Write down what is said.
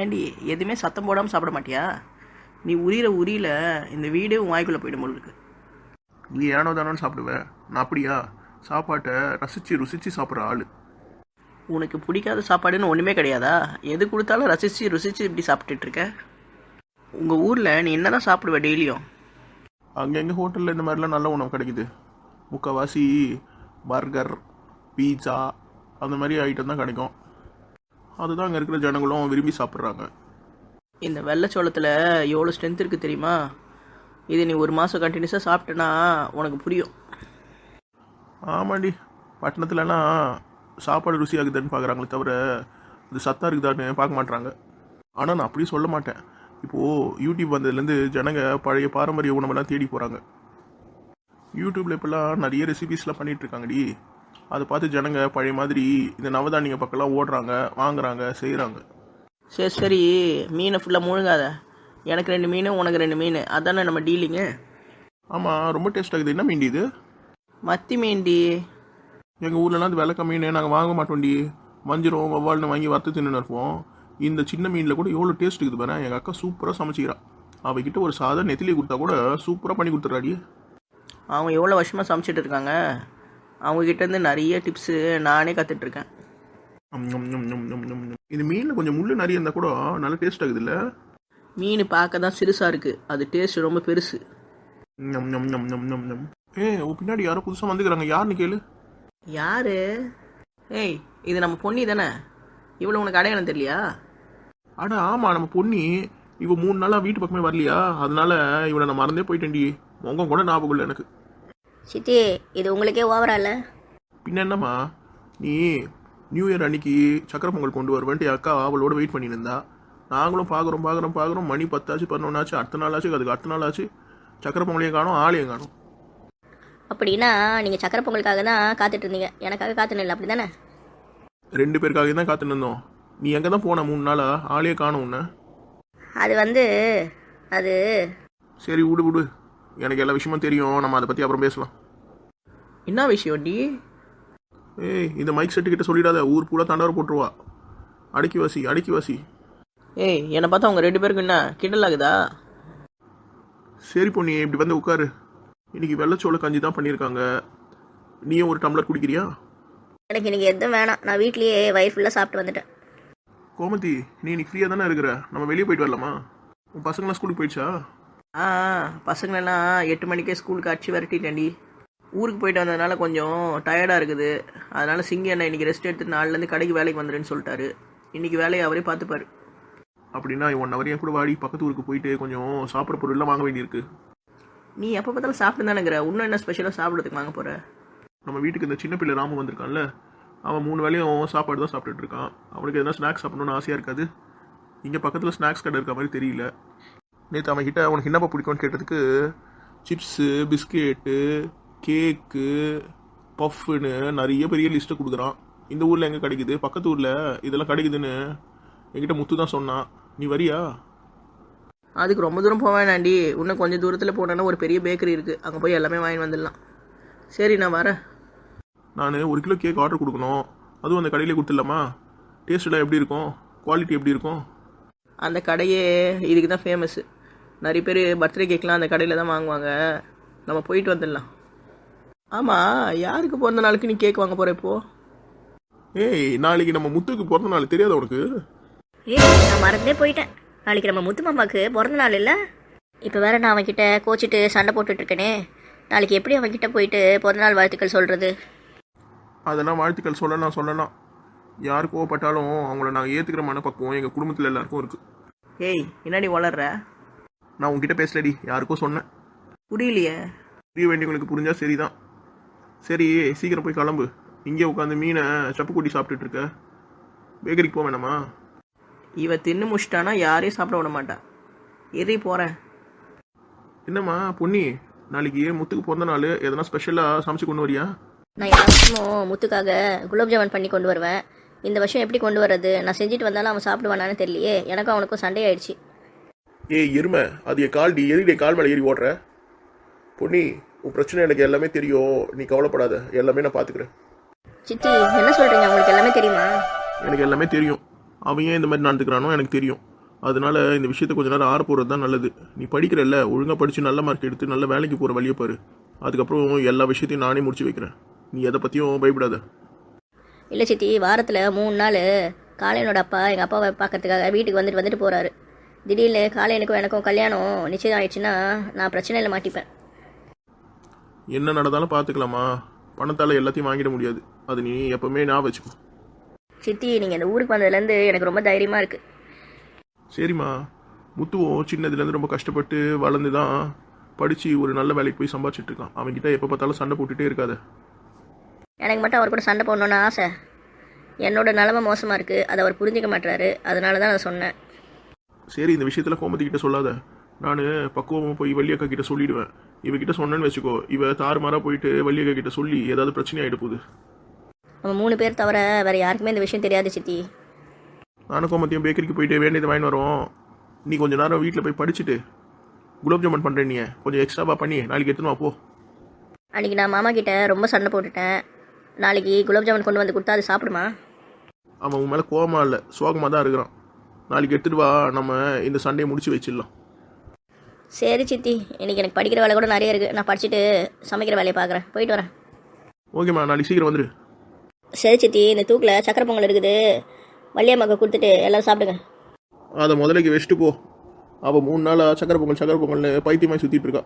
ஏண்டி எதுவுமே சத்தம் போடாமல் சாப்பிட மாட்டியா? நீ உரியிற உரியில இந்த வீடே உன் வாய்க்குள்ளே போயிடும் போல இருக்கு. நீ ஏனோ தானோன்னு சாப்பிடுவேன், நான் அப்படியா? சாப்பாட்டை ரசித்து ருசித்து சாப்பிட்ற ஆள். உனக்கு பிடிக்காத சாப்பாடுன்னு ஒன்றுமே கிடையாதா? எது கொடுத்தாலும் ரசித்து ருசித்து இப்படி சாப்பிட்டுட்டு இருக்க. உங்கள் ஊரில் நீ என்ன தான் சாப்பிடுவ டெய்லியும்? அங்கங்கே ஹோட்டலில் இந்த மாதிரிலாம் நல்ல உணவு கிடைக்குது. முக்கால்வாசி பர்கர், பீட்சா அந்த மாதிரி ஐட்டம் தான் கிடைக்கும். அதுதான் அங்கே இருக்கிற ஜனங்களும் விரும்பி சாப்பிட்றாங்க. இந்த வெள்ளைச்சோளத்தில் எவ்வளோ ஸ்ட்ரென்த் இருக்குது தெரியுமா? இது நீ ஒரு மாதம் கண்டினியூஸாக சாப்பிட்டேன்னா உனக்கு புரியும். ஆமாண்டி, பட்டணத்துலலாம் சாப்பாடு ருசியாகுதுன்னு பார்க்குறாங்களே தவிர அது சத்தாக இருக்குதான்னு பார்க்க மாட்றாங்க. ஆனால் நான் அப்படியே சொல்ல மாட்டேன். இப்போது யூடியூப் வந்ததுலேருந்து ஜனங்க பழைய பாரம்பரிய உணவெல்லாம் தேடி போகிறாங்க. யூடியூப்பில் இப்போல்லாம் நிறைய ரெசிபீஸ்லாம் பண்ணிகிட்ருக்காங்கடி. அதை பார்த்து ஜனங்க பழைய மாதிரி இந்த நவதானிய பக்கம்லாம் ஓடுறாங்க, வாங்குறாங்க, செய்கிறாங்க. சரி சரி, மீனை ஃபுல்லாக முழுங்காத. எனக்கு 2 மீன், உனக்கு 2 மீன், அதானே நம்ம டீலிங்கு. ஆமாம், ரொம்ப டேஸ்ட் ஆகுது. என்ன மீன் இது? மத்தி மீன்டி. எங்கள் ஊர்லலாம் அந்த விளக்க மீன் நாங்கள் வாங்க மாட்டோம்டி. வஞ்சிரம் வவ்வால்னு வாங்கி வறுத்து தின்னு இருப்போம். இந்த சின்ன மீனில் கூட எவ்வளோ டேஸ்ட் இருக்குது பாரு. எங்கள் அக்கா சூப்பராக சமைச்சிக்கிறா. அவகிட்ட ஒரு சாதா நெத்திலி கொடுத்தா கூட சூப்பராக பண்ணி கொடுத்துட்றாடி. அவங்க எவ்வளோ வருஷமாக சமைச்சிட்டு இருக்காங்க. அவங்கக்கிட்டேருந்து நிறைய டிப்ஸு நானே கற்றுட்ருக்கேன். இது மீனில் கொஞ்சம் முள் நிறைய இருந்தால் கூட நல்ல டேஸ்ட் ஆகுது இல்லை? மீன் பார்க்க தான் சிறுசாக இருக்குது, அது டேஸ்ட் ரொம்ப பெருசு. உன் பின்னாடி யாரோ புதுசாக வந்துக்கிறாங்க, யாருன்னு கேளு. யாரு? ஏய், இது நம்ம பொன்னி தானே? இவ்வளோ உனக்கு அடையாளம் தெரியலையா? அட ஆமாம், நம்ம பொன்னி. இவ 3 நாளாக வீட்டு பக்கமே வரலையா, அதனால இவனை நான் மறந்தே போயிட்டேன்டி. உங்க கூட ஞாபகம் இல்லை எனக்கு. சித்தி, இது உங்களுக்கே ஓவரா இல்லை? பின்ன என்னம்மா, நீ நியூ இயர் அன்னைக்கு சக்கரை பொங்கல் கொண்டு வருவேன்ட்டு என் அக்கா அவளோட வெயிட் பண்ணிட்டு இருந்தா. நாங்களும் பார்க்குறோம். மணி 10 ஆச்சு, 11 ஆச்சு, அடுத்த நாள் ஆச்சு, அதுக்கு அடுத்த நாள் ஆச்சு. சக்கரை பொங்கலையும் காணும், ஆளையும் காணும். அப்படின்னா நீங்கள் சக்கரை பொங்கலுக்காக தான் காத்துட்டு இருந்தீங்க, எனக்காக காத்துன்னு இல்லை, அப்படி தானே? 2 பேருக்காக தான் காத்துன்னு இருந்தோம். நீ எங்கே தான் போன 3 நாளா? ஆளையே காணும் உன்னை. அது சரி விடு. எனக்கு எல்லா விஷயமும் தெரியும், நம்ம அதை பற்றி அப்புறம் பேசலாம். என்ன விஷயம் டி? இந்த மைக் செட்டு கிட்ட சொல்லிடாத, ஊர் பூரா தண்டவரை போட்டுருவா. அடக்கி வாசி. ஏய், என்னை பார்த்தா அவங்க 2 பேருக்கு என்ன கிண்டல் ஆகுதா? சரி பொண்ணு, இப்படி வந்து உட்காரு. இன்னைக்கு வெள்ளைச்சோள கஞ்சி தான் பண்ணியிருக்காங்க. நீயும் ஒரு டம்ளர் குடிக்கிறியா? எனக்கு இன்னைக்கு எதுவும் வேணாம், நான் வீட்லேயே வயிறு ஃபுல்லாக சாப்பிட்டு வந்துட்டேன். கோமதி, நீ இன்னைக்கு ஃப்ரீயாக தானே இருக்கிற? நம்ம வெளியே போயிட்டு வரலாமா? உன் பசங்களாம் ஸ்கூலுக்கு போயிடுச்சா? பசங்களெல்லாம் 8 மணிக்கே ஸ்கூலுக்கு அடிச்சு விரட்டிட்டேன்டி. ஊருக்கு போயிட்டு வந்ததுனால கொஞ்சம் டயர்டாக இருக்குது. அதனால் சிங்கி அண்ணன் இன்றைக்கி ரெஸ்ட் எடுத்து நாளிலேருந்து கடைக்கு வேலைக்கு வந்துடுன்னு சொல்லிட்டாரு. இன்றைக்கி வேலையை அவரே பார்த்துப்பாரு. அப்படின்னா 1 hour கூட வாடி, பக்கத்து ஊருக்கு போயிட்டு கொஞ்சம் சாப்பிட்ற பொருள்லாம் வாங்க வேண்டியிருக்கு. நீ எப்போ பார்த்தாலும் சாப்பிட்டு தானேங்கிற, இன்னும் என்ன ஸ்பெஷலாக சாப்பிட்றதுக்கு வாங்க போகிற? நம்ம வீட்டுக்கு இந்த சின்ன பிள்ளை ராமு வந்திருக்கான்ல, அவன் 3 வேளையும் சாப்பாடு தான் சாப்பிட்டுட்டு இருக்கான். அவனுக்கு எதனா ஸ்நாக்ஸ் சாப்பிடணும்னு ஆசையாக இருக்காது. இங்கே பக்கத்தில் ஸ்நாக்ஸ் கடை இருக்க மாதிரி தெரியல. நேற்று அவன் கிட்ட உனக்கு என்னப்பா பிடிக்கும்னு கேட்டதுக்கு சிப்ஸு, பிஸ்கெட்டு, கேக்கு, பஃப்னு நிறைய பெரிய லிஸ்ட்டை கொடுக்குறான். இந்த ஊரில் எங்கே கிடைக்குது? பக்கத்து ஊரில் இதெல்லாம் கிடைக்குதுன்னு என்கிட்ட முத்து தான் சொன்னான். நீ வரியா? அதுக்கு ரொம்ப தூரம் போக வேணாண்டி. இன்னும் கொஞ்சம் தூரத்தில் போனோன்னா ஒரு பெரிய பேக்கரி இருக்குது, அங்கே போய் எல்லாமே வாங்கி வந்துடலாம். சரி, நான் வரேன். நான் 1 கிலோ கேக் ஆர்டர் கொடுக்கணும். அதுவும் அந்த கடையிலே கொடுத்துடலாமா? டேஸ்ட்டெல்லாம் எப்படி இருக்கும்? குவாலிட்டி எப்படி இருக்கும்? அந்த கடையே இதுக்கு தான் ஃபேமஸ்ஸு. நிறைய பேர் பர்த்டே கேக்லாம் அந்த கடையில் தான் வாங்குவாங்க. நம்ம போயிட்டு வந்துடலாம். ஆமாம், யாருக்கு பிறந்த நாளுக்கு நீ கேக் வாங்க போகிற இப்போது? நாளைக்கு நம்ம முத்துக்கு பிறந்த நாள், தெரியாத உனக்கு? நான் மறந்தே போயிட்டேன். நாளைக்கு நம்ம முத்து மாமாவுக்கு பிறந்த நாள் இல்லை? இப்போ வேற நான் அவன்கிட்ட கோச்சிட்டு சண்டை போட்டுட்ருக்கேனே. நாளைக்கு எப்படி அவன்கிட்ட போயிட்டு பிறந்த நாள் வாழ்த்துக்கள் சொல்கிறது? அதெல்லாம் வாழ்த்துக்கள் சொல்லலாம். யார் கோவப்பட்டாலும் அவங்கள நாங்கள் ஏற்றுக்கிற மனப்பக்குவம் எங்கள் குடும்பத்தில் எல்லாருக்கும் இருக்குது. ஏய், என்னடி வளர்ற? நான் உங்ககிட்ட பேசலடி, யாருக்கோ சொன்னேன். புரியலையே. புரிய வேண்டியவங்களுக்கு புரிஞ்சால் சரி தான். சரி, சீக்கிரம் போய் கிளம்பு. இங்கே உட்காந்து மீனை சப்பு கூட்டி சாப்பிட்டுட்டு இருக்க. பேக்கரிக்கு போக வேணாமா? இவ தின்னு முடிச்சிட்டானா யாரையும் சாப்பிட விட மாட்டான். எரி போகிறேன். என்னம்மா பொன்னி, நாளைக்கு முத்துக்கு பிறந்த நாள், எதனா ஸ்பெஷலாக சமைச்சு கொண்டு வரியா? நான் எல்லா வருஷமும் முத்துக்காக குலோப் ஜாமுன் பண்ணி கொண்டு வருவேன். இந்த வருஷம் எப்படி கொண்டு வர்றது? நான் செஞ்சுட்டு வந்தாலும் அவன் சாப்பிடுவானான்னு தெரியலையே. எனக்கும் அவனுக்கும் சண்டை ஆயிடுச்சு. எருமை, அது என் கால்டி, எதிரி கால் மேலே ஏறி ஓடுற. பொன்னி, உன் பிரச்சனை எனக்கு எல்லாமே தெரியும், நீ கவலைப்படாத, எல்லாமே நான் பார்த்துக்கிறேன். சித்தி, என்ன சொல்கிறீங்க? உங்களுக்கு எல்லாமே தெரியுமா? எனக்கு எல்லாமே தெரியும். அவன் ஏன் இந்த மாதிரி நடந்துக்கிறானோ எனக்கு தெரியும். அதனால இந்த விஷயத்தை கொஞ்ச நேரம் ஆற போகிறது தான் நல்லது. நீ படிக்கிறல்ல, ஒழுங்காக படித்து நல்ல மார்க் எடுத்து நல்ல வேலைக்கு போகிற வழியை பாரு. அதுக்கப்புறம் எல்லா விஷயத்தையும் நானே முடிச்சு வைக்கிறேன். நீ எதை பற்றியும் பயப்படாத. இல்லை சித்தி, வாரத்தில் 3 நாள் காளையனோட அப்பா எங்கள் அப்பாவை பார்க்கறதுக்காக வீட்டுக்கு வந்துட்டு போகிறாரு. திடீர்னு காளையனுக்கும் எனக்கும் கல்யாணம் நிச்சயம் ஆயிடுச்சுன்னா நான் பிரச்சனையில் மாட்டிப்பேன். என்ன நடந்தாலும் பார்த்துக்கலாமா? பணத்தால் எல்லாத்தையும் வாங்கிட முடியாது. அது நீ எப்பவுமே ஞாபகம் வச்சுக்கோ. சித்தி, நீங்கள் இந்த ஊருக்கு வந்ததுலேருந்து எனக்கு ரொம்ப தைரியமாக இருக்குது. சரிம்மா, முத்துவும் சின்னதுலேருந்து ரொம்ப கஷ்டப்பட்டு வளர்ந்து தான் படித்து ஒரு நல்ல வேலைக்கு போய் சம்பாதிச்சிட்டு இருக்கான். அவன்கிட்ட எப்போ பார்த்தாலும் சண்டை போட்டுகிட்டே இருக்காத. எனக்கு மட்டும் அவர் கூட சண்டை போடணுன்னு ஆசை. என்னோட நிலமை மோசமாக இருக்குது, அதை அவர் புரிஞ்சிக்க மாட்டுறாரு. அதனால தான் நான் சொன்னேன். சரி, இந்த விஷயத்தில் கோமதிக்கிட்ட சொல்லாத. நான் பக்குவமாக போய் வள்ளியக்கா கிட்ட சொல்லிடுவேன். இவகிட்ட சொன்னேன்னு வச்சுக்கோ, இவ தாறுமாறாக போயிட்டு வள்ளியக்கா கிட்ட சொல்லி ஏதாவது பிரச்சனை ஆகிட போகுது. நம்ம 3 பேர் தவிர வேறு யாருக்குமே இந்த விஷயம் தெரியாது சித்தி. நானும் கோமதியும் பேக்கரிக்கு போயிட்டு வேண்டியதை வாங்கி வரோம். நீ கொஞ்சம் நேரம் வீட்டில் போய் படிச்சுட்டு குலோப் ஜாமுன் பண்ணுறேன். நீ கொஞ்சம் எக்ஸ்ட்ராவாக பண்ணி நாளைக்கு எடுத்துன்னு வா போ. அன்றைக்கி நான் மாமா கிட்ட ரொம்ப சண்டை போட்டுட்டேன். நாளைக்கு குலோப் ஜாமுன் கொண்டு வந்து கொடுத்தா அது சாப்பிடுமா? அவன் உன் மேலே கோவமாக இல்லை, சோகமாக தான் இருக்கிறான். நாளைக்கு எடுத்துகிட்டு வா, நம்ம இந்த சண்டையை முடிச்சு வச்சிடலாம். சரி சித்தி, இன்றைக்கி எனக்கு படிக்கிற வேலை கூட நிறைய இருக்குது. நான் படிச்சுட்டு சமைக்கிற வேலையை பார்க்குறேன். போயிட்டு வரேன். ஓகேம்மா, நாளைக்கு சீக்கிரம் வந்துடு. சரி சித்தி, இந்த தூக்கில் சக்கரை பொங்கல் இருக்குது, வள்ளியம்மாக்கு கொடுத்துட்டு எல்லோரும் சாப்பிடுங்க. அதை முதலைக்கு வச்சுட்டு போ. அவள் 3 நாளாக சக்கரை பொங்கல்னு பைத்தியமாக சுற்றிட்டு இருக்கா.